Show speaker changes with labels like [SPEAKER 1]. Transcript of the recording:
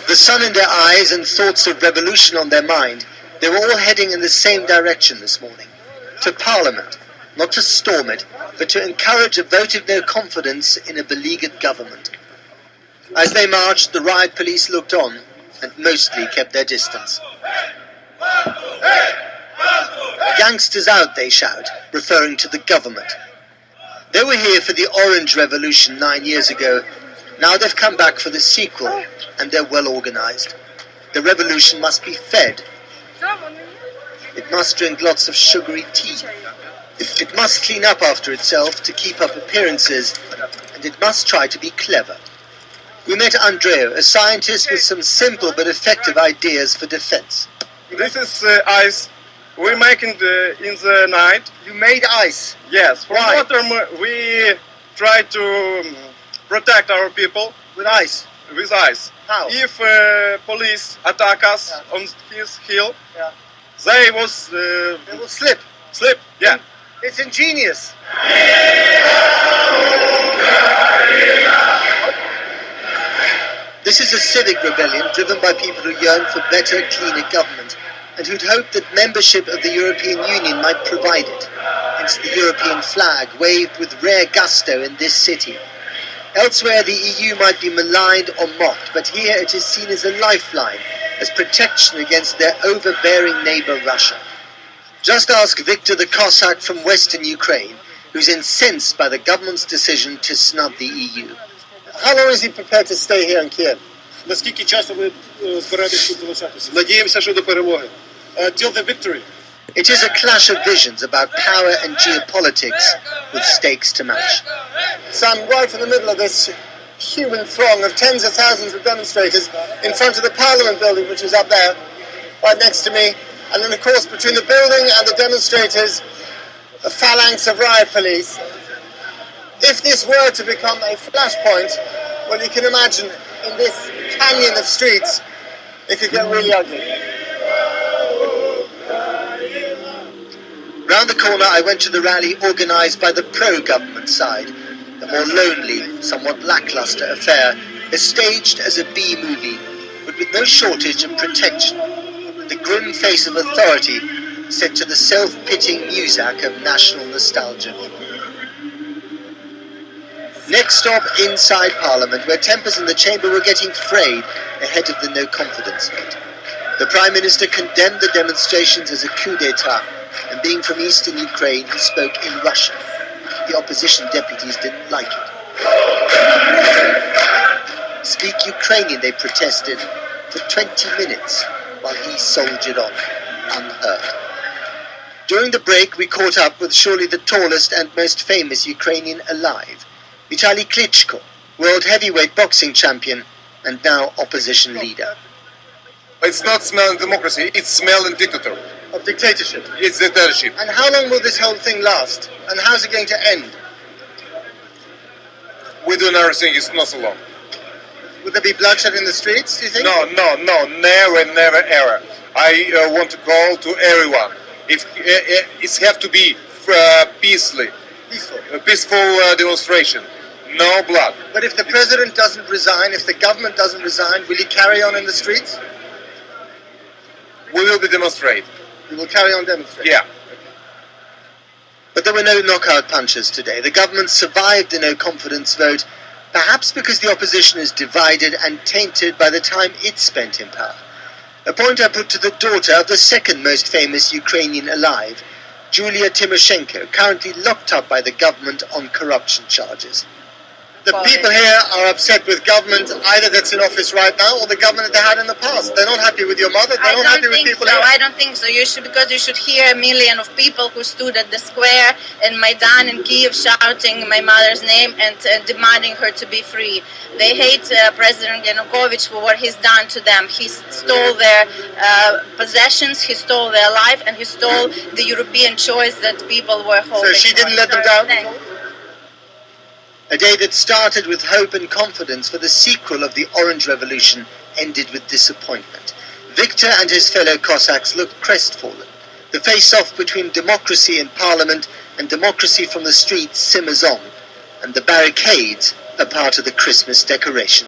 [SPEAKER 1] The sun in their eyes and thoughts of revolution on their mind, they were all heading in the same direction this morning. To Parliament, not to storm it, but to encourage a vote of no confidence in a beleaguered government. As they marched, the riot police looked on and mostly kept their distance. Gangsters out, they shout, referring to the government. They were here for the Orange Revolution 9 years ago. Now they've come back for the sequel, and they're well organized. The revolution must be fed. It must drink lots of sugary tea. It must clean up after itself to keep up appearances, and it must try to be clever. We met Andreu, a scientist with some simple but effective ideas for defense.
[SPEAKER 2] This is ice. We make it in the night.
[SPEAKER 1] You made ice?
[SPEAKER 2] Yes. From
[SPEAKER 1] Why?
[SPEAKER 2] water we try to protect our people.
[SPEAKER 1] With ice?
[SPEAKER 2] With ice.
[SPEAKER 1] How?
[SPEAKER 2] If police attack us on his hill,
[SPEAKER 1] They will slip.
[SPEAKER 2] slip. Yeah.
[SPEAKER 1] It's ingenious. This is a civic rebellion driven by people who yearn for better, cleaner government and who'd hoped that membership of the European Union might provide it. Hence the European flag waved with rare gusto in this city. Elsewhere the EU might be maligned or mocked, but here it is seen as a lifeline, as protection against their overbearing neighbor Russia. Just ask Viktor the Cossack from western Ukraine, who's incensed by the government's decision to snub the EU. How long is he prepared to stay here in Kiev?
[SPEAKER 3] Наскільки часу ви збираєтесь тут залишатися?
[SPEAKER 2] Надіємося, що до перемоги.
[SPEAKER 3] Till the victory.
[SPEAKER 1] It is a clash of visions about power and geopolitics with stakes to match. So I'm right in the middle of this human throng of tens of thousands of demonstrators in front of the Parliament building, which is up there, right next to me. And then, of course, between the building and the demonstrators, a phalanx of riot police. If this were to become a flashpoint, well, you can imagine in this canyon of streets, it could get really ugly. Round the corner, I went to the rally organised by the pro-government side. The more lonely, somewhat lackluster affair is staged as a B-movie, but with no shortage of protection. The grim face of authority set to the self-pitying muzak of national nostalgia. Next stop, inside Parliament, where tempers in the chamber were getting frayed ahead of the no-confidence vote. The Prime Minister condemned the demonstrations as a coup d'etat, and being from eastern Ukraine, he spoke in Russian. The opposition deputies didn't like it. Speak Ukrainian, they protested, for 20 minutes, while he soldiered on, unheard. During the break, we caught up with surely the tallest and most famous Ukrainian alive, Vitaly Klitschko, world heavyweight boxing champion and now opposition leader.
[SPEAKER 2] It's not smelling democracy, it's smelling dictator.
[SPEAKER 1] Of dictatorship.
[SPEAKER 2] It's dictatorship.
[SPEAKER 1] And how long will this whole thing last? And how's it going to end?
[SPEAKER 2] We're doing everything, it's not so long.
[SPEAKER 1] Will there be bloodshed in the streets, do you think?
[SPEAKER 2] No, never, ever. I want to call to everyone. If it have to be peaceful demonstration. No blood.
[SPEAKER 1] But if the president doesn't resign, if the government doesn't resign, will he carry on in the streets?
[SPEAKER 2] We will be demonstrate.
[SPEAKER 1] We will carry on demonstrating?
[SPEAKER 2] Yeah.
[SPEAKER 1] But there were no knockout punches today. The government survived the no-confidence vote, perhaps because the opposition is divided and tainted by the time it spent in power. A point I put to the daughter of the second most famous Ukrainian alive, Julia Tymoshenko, currently locked up by the government on corruption charges. The people here are upset with government either that's in office right now or the government that they had in the past. They're not happy with your mother, they're not happy with people here.
[SPEAKER 4] I don't think so. Because you should hear a million of people who stood at the square in Maidan in Kiev shouting my mother's name and demanding her to be free. They hate President Yanukovych for what he's done to them. He stole their possessions, he stole their life, and he stole the European choice that people were hoping
[SPEAKER 1] So she didn't let them down? A day that started with hope and confidence for the sequel of the Orange Revolution ended with disappointment. Viktor and his fellow Cossacks looked crestfallen. The face-off between democracy in Parliament and democracy from the streets simmers on, and the barricades are part of the Christmas decoration.